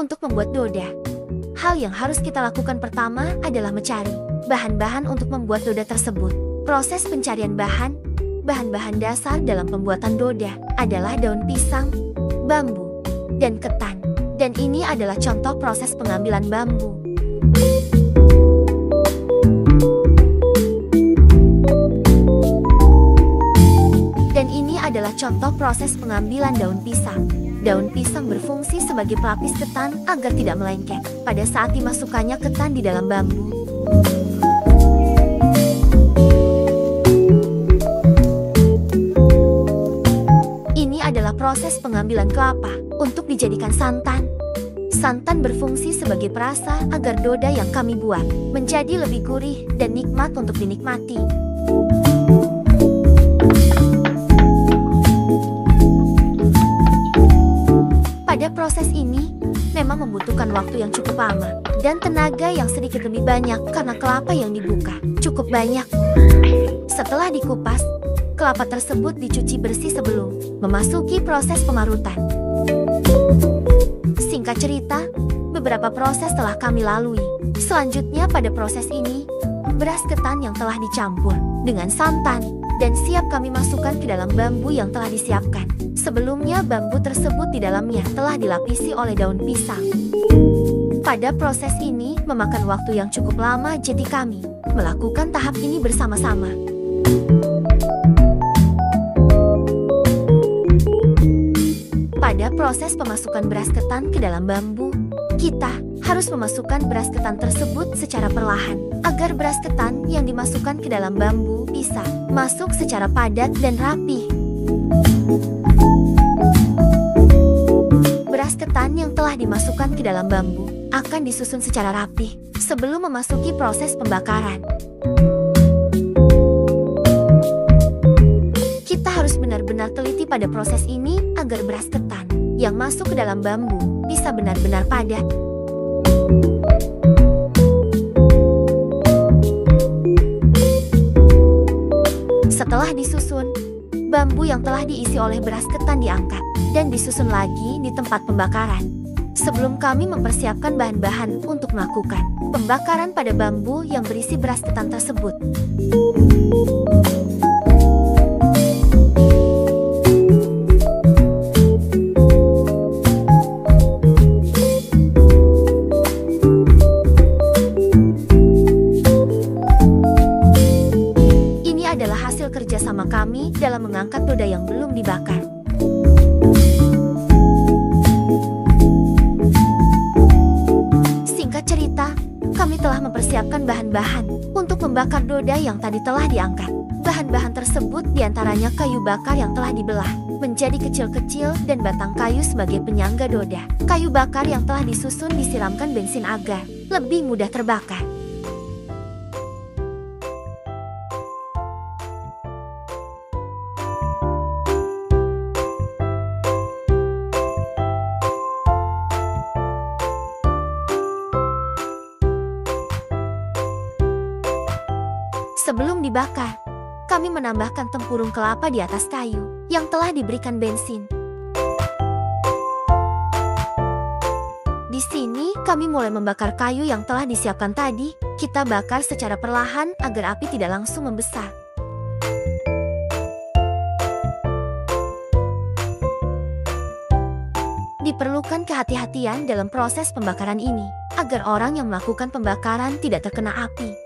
Untuk membuat doda, hal yang harus kita lakukan pertama adalah mencari bahan-bahan untuk membuat doda tersebut. Proses pencarian bahan-bahan dasar dalam pembuatan doda adalah daun pisang, bambu, dan ketan. Dan ini adalah contoh proses pengambilan bambu. Dan ini adalah contoh proses pengambilan daun pisang. Daun pisang berfungsi sebagai pelapis ketan agar tidak melengket pada saat dimasukkannya ketan di dalam bambu. Ini adalah proses pengambilan kelapa untuk dijadikan santan. Santan berfungsi sebagai perasa agar doda yang kami buat menjadi lebih gurih dan nikmat untuk dinikmati. Pada proses ini, memang membutuhkan waktu yang cukup lama dan tenaga yang sedikit lebih banyak karena kelapa yang dibuka cukup banyak. Setelah dikupas, kelapa tersebut dicuci bersih sebelum memasuki proses pemarutan. Singkat cerita, beberapa proses telah kami lalui. Selanjutnya pada proses ini, beras ketan yang telah dicampur dengan santan dan siap kami masukkan ke dalam bambu yang telah disiapkan. Sebelumnya bambu tersebut di dalamnya telah dilapisi oleh daun pisang. Pada proses ini memakan waktu yang cukup lama, jadi kami melakukan tahap ini bersama-sama. Pada proses pemasukan beras ketan ke dalam bambu, kita harus memasukkan beras ketan tersebut secara perlahan agar beras ketan yang dimasukkan ke dalam bambu bisa masuk secara padat dan rapi. Beras ketan yang telah dimasukkan ke dalam bambu akan disusun secara rapi sebelum memasuki proses pembakaran. Kita harus benar-benar teliti pada proses ini agar beras ketan yang masuk ke dalam bambu bisa benar-benar padat. Setelah disusun, bambu yang telah diisi oleh beras ketan diangkat dan disusun lagi di tempat pembakaran. Sebelum kami mempersiapkan bahan-bahan untuk melakukan pembakaran pada bambu yang berisi beras ketan tersebut. Ini adalah hasil kerjasama kami dalam mengangkat doda yang belum dibakar. Kami telah mempersiapkan bahan-bahan untuk membakar doda yang tadi telah diangkat. Bahan-bahan tersebut diantaranya kayu bakar yang telah dibelah menjadi kecil-kecil dan batang kayu sebagai penyangga doda. Kayu bakar yang telah disusun disiramkan bensin agar lebih mudah terbakar. Sebelum dibakar, kami menambahkan tempurung kelapa di atas kayu yang telah diberikan bensin. Di sini, kami mulai membakar kayu yang telah disiapkan tadi. Kita bakar secara perlahan agar api tidak langsung membesar. Diperlukan kehati-hatian dalam proses pembakaran ini, agar orang yang melakukan pembakaran tidak terkena api.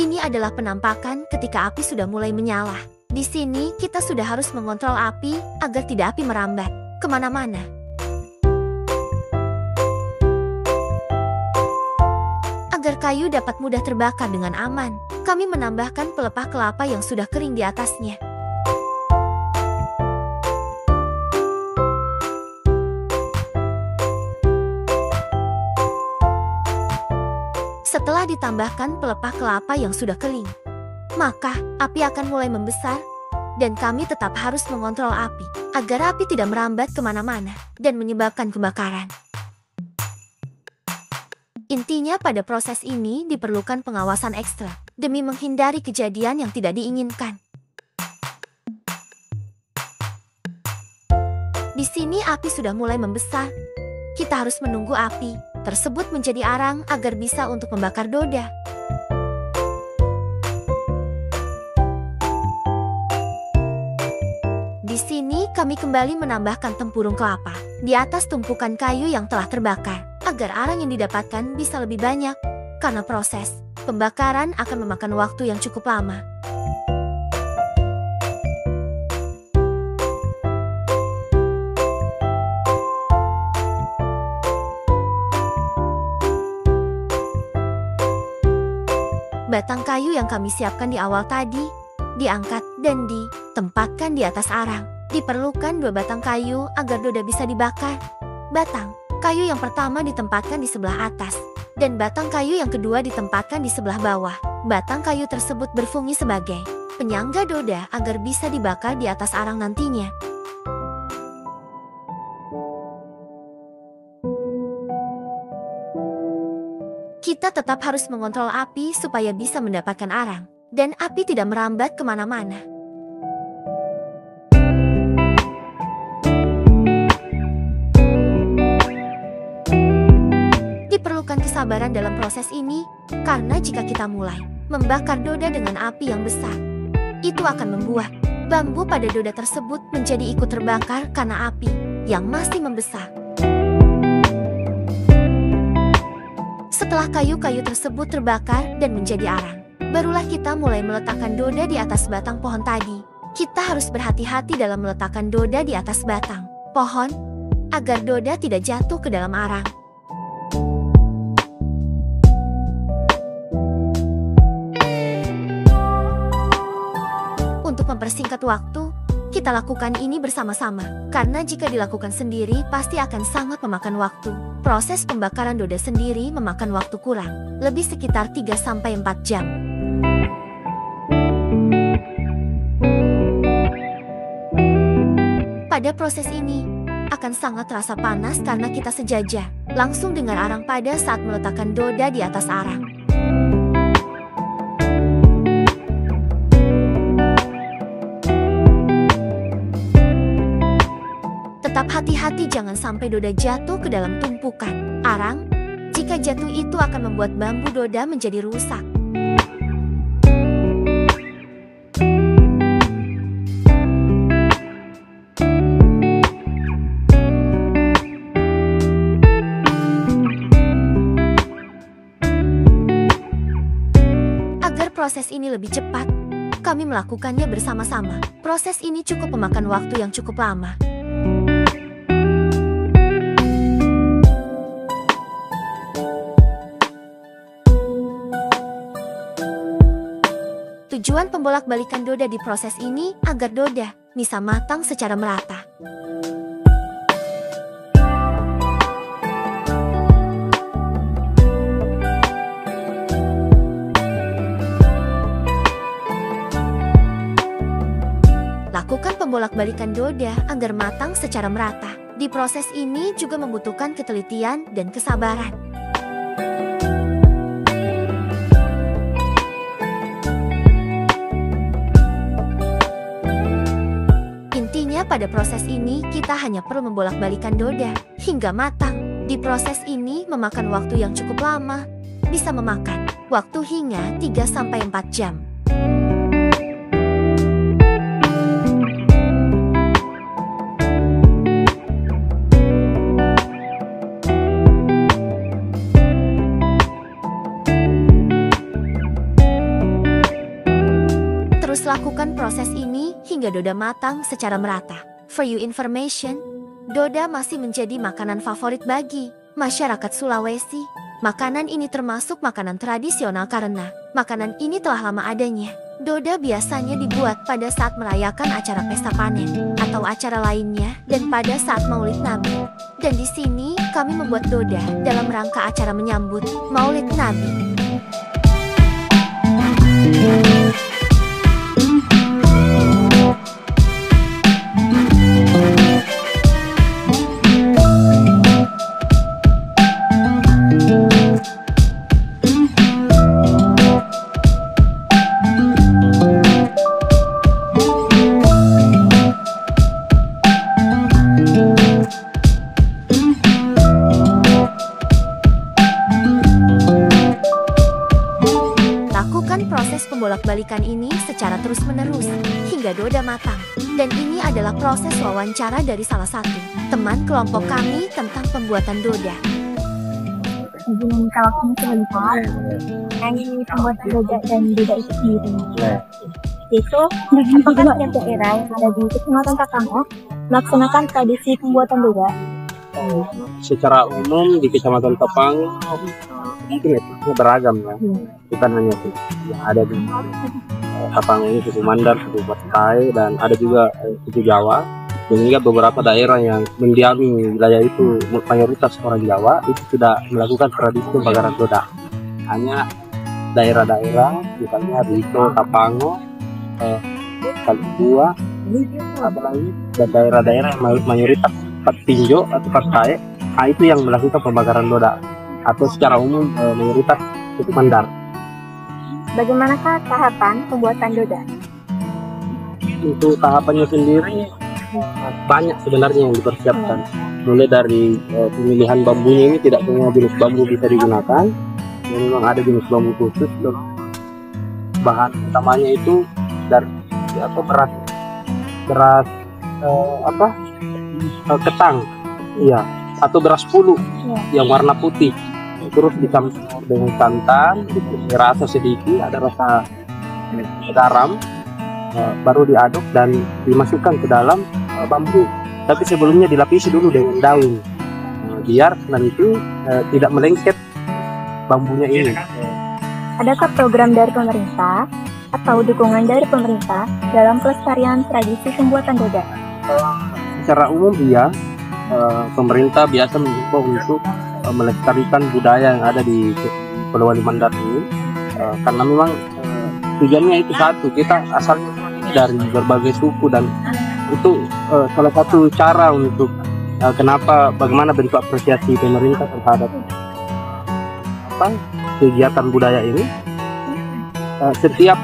Ini adalah penampakan ketika api sudah mulai menyala. Di sini, kita sudah harus mengontrol api agar tidak api merambat kemana-mana. Agar kayu dapat mudah terbakar dengan aman, kami menambahkan pelepah kelapa yang sudah kering di atasnya. Setelah ditambahkan pelepah kelapa yang sudah kering, maka api akan mulai membesar dan kami tetap harus mengontrol api agar api tidak merambat kemana-mana dan menyebabkan kebakaran. Intinya pada proses ini diperlukan pengawasan ekstra demi menghindari kejadian yang tidak diinginkan. Di sini api sudah mulai membesar. Kita harus menunggu api tersebut menjadi arang agar bisa untuk membakar Doda. Di sini kami kembali menambahkan tempurung kelapa di atas tumpukan kayu yang telah terbakar, agar arang yang didapatkan bisa lebih banyak, karena proses pembakaran akan memakan waktu yang cukup lama. Batang kayu yang kami siapkan di awal tadi diangkat dan ditempatkan di atas arang. Diperlukan 2 batang kayu agar Doda bisa dibakar. Batang kayu yang pertama ditempatkan di sebelah atas, dan batang kayu yang kedua ditempatkan di sebelah bawah. Batang kayu tersebut berfungsi sebagai penyangga Doda agar bisa dibakar di atas arang nantinya. Kita tetap harus mengontrol api supaya bisa mendapatkan arang, dan api tidak merambat kemana-mana. Diperlukan kesabaran dalam proses ini, karena jika kita mulai membakar Doda dengan api yang besar, itu akan membuat bambu pada Doda tersebut menjadi ikut terbakar karena api yang masih membesar. Setelah kayu-kayu tersebut terbakar dan menjadi arang, barulah kita mulai meletakkan Doda di atas batang pohon tadi. Kita harus berhati-hati dalam meletakkan Doda di atas batang pohon, agar Doda tidak jatuh ke dalam arang. Untuk mempersingkat waktu, kita lakukan ini bersama-sama, karena jika dilakukan sendiri pasti akan sangat memakan waktu. Proses pembakaran Doda sendiri memakan waktu kurang lebih sekitar 3-4 jam. Pada proses ini akan sangat terasa panas karena kita sejajar langsung dengan arang pada saat meletakkan Doda di atas arang. Tetap hati-hati jangan sampai Doda jatuh ke dalam tumpukan arang. Jika jatuh itu akan membuat bambu Doda menjadi rusak. Agar proses ini lebih cepat, kami melakukannya bersama-sama. Proses ini cukup memakan waktu yang cukup lama. Tujuan pembolak-balikan Doda di proses ini agar Doda bisa matang secara merata. Lakukan pembolak-balikan Doda agar matang secara merata. Di proses ini juga membutuhkan ketelitian dan kesabaran. Pada proses ini, kita hanya perlu membolak-balikan Doda hingga matang. Di proses ini memakan waktu yang cukup lama, bisa memakan waktu hingga 3-4 jam. Terus lakukan proses ini hingga Doda matang secara merata. For your information, Doda masih menjadi makanan favorit bagi masyarakat Sulawesi. Makanan ini termasuk makanan tradisional karena makanan ini telah lama adanya. Doda biasanya dibuat pada saat merayakan acara pesta panen atau acara lainnya dan pada saat Maulid Nabi. Dan di sini kami membuat Doda dalam rangka acara menyambut Maulid Nabi. membolak-balikan ini secara terus-menerus hingga Doda matang. Dan ini adalah proses wawancara dari salah satu teman kelompok kami tentang pembuatan Doda. Kalau kamu sebentar, yang pembuatan Doda dan Doda itu sendiri. Itu apakah tiap daerah yang ada di Kecamatan Tapango melaksanakan tradisi pembuatan Doda? Secara umum di Kecamatan Tapango mungkin itu beragam ya, bukan hanya itu yang ada di Tapango ini, suku Mandar, suku Batai, dan ada juga suku Jawa, dan juga beberapa daerah yang mendiami wilayah itu mayoritas orang Jawa itu sudah melakukan tradisi pembakaran Doda. Hanya daerah-daerah misalnya Rito, Tapango, Kalibua, apalagi dan daerah-daerah yang mayoritas Patinjo atau Patai, itu yang melakukan pembakaran Doda, atau secara umum mayoritas suku Mandar. Bagaimanakah tahapan pembuatan Doda? Untuk tahapannya sendiri banyak sebenarnya yang dipersiapkan. Mulai dari pemilihan bambunya, ini tidak semua jenis bambu bisa digunakan. Memang ada jenis bambu khusus. Bahan utamanya itu dari beras ketang, ya, atau beras pulu yang warna putih. Terus dicampur dengan santan, dikasih rasa sedikit, ada rasa garam, baru diaduk dan dimasukkan ke dalam bambu. Tapi sebelumnya dilapisi dulu dengan daun, biar nanti tidak melengket bambunya ini. Adakah program dari pemerintah atau dukungan dari pemerintah dalam pelestarian tradisi pembuatan Doda? Secara umum iya, pemerintah biasa mengimbau untuk melestarikan budaya yang ada di Polewali Mandar ini, karena memang tujuannya itu satu, kita asalnya dari berbagai suku, dan itu salah satu cara untuk bagaimana bentuk apresiasi pemerintah terhadap kegiatan budaya ini. Setiap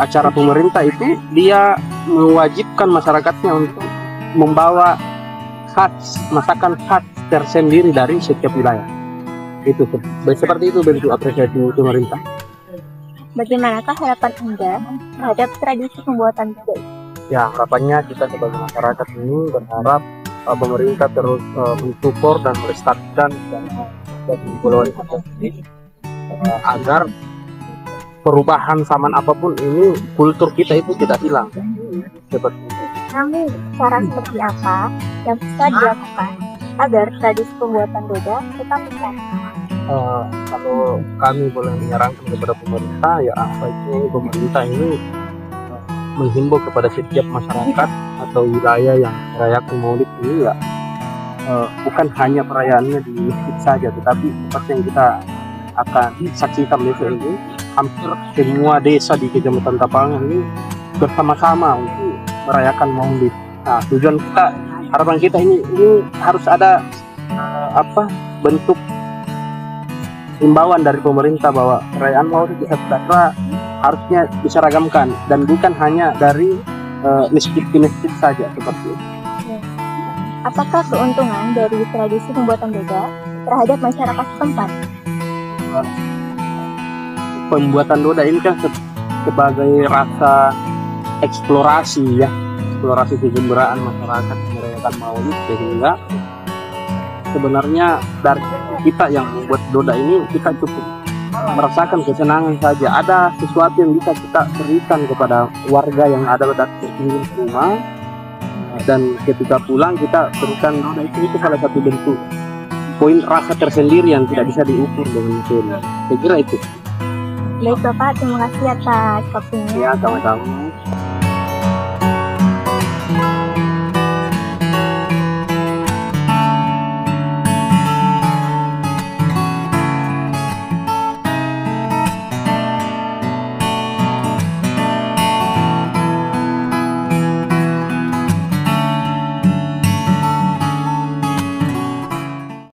acara pemerintah itu dia mewajibkan masyarakatnya untuk membawa masakan khas tersendiri dari setiap wilayah. Itu seperti itu bentuk apresiasi pemerintah. Bagaimanakah harapan Anda terhadap tradisi pembuatan Doda? Ya, harapannya kita sebagai masyarakat ini berharap pemerintah terus mensupport dan melestarikan dari Pulau Mandar ini, agar perubahan zaman apapun ini kultur kita itu tidak hilang. Seperti itu. Namun, cara seperti apa yang bisa dilakukan agar tradisi pembuatan Doda tetap besar? Kalau kami boleh menyarankan kepada pemerintah, ya baiknya pemerintah ini menghimbau kepada setiap masyarakat atau wilayah yang merayakan Maulid ini, ya bukan hanya perayaannya di masjid saja, tetapi seperti yang kita akan saksikan besok ini, hampir semua desa di Kecamatan Tapango ini bersama-sama untuk merayakan Maulid. Nah, tujuan kita, harapan kita ini harus ada bentuk himbauan dari pemerintah bahwa perayaan Maulid di Sejahtera harusnya diseragamkan dan bukan hanya dari masjid ke masjid saja seperti itu. Apakah keuntungan dari tradisi pembuatan Doda terhadap masyarakat setempat? Pembuatan Doda ini kan sebagai rasa eksplorasi, ya, eksplorasi kegembiraan masyarakat merayakan Maulid, sehingga sebenarnya dari kita yang membuat Doda ini kita cukup merasakan kesenangan saja. Ada sesuatu yang bisa kita berikan kepada warga yang ada di rumah, dan ketika pulang kita berikan Doda itu salah satu bentuk poin rasa tersendiri yang tidak bisa diukur dengan materi. Saya kira itu. Baik Bapak, terima kasih atas waktunya. Ya, sama-sama.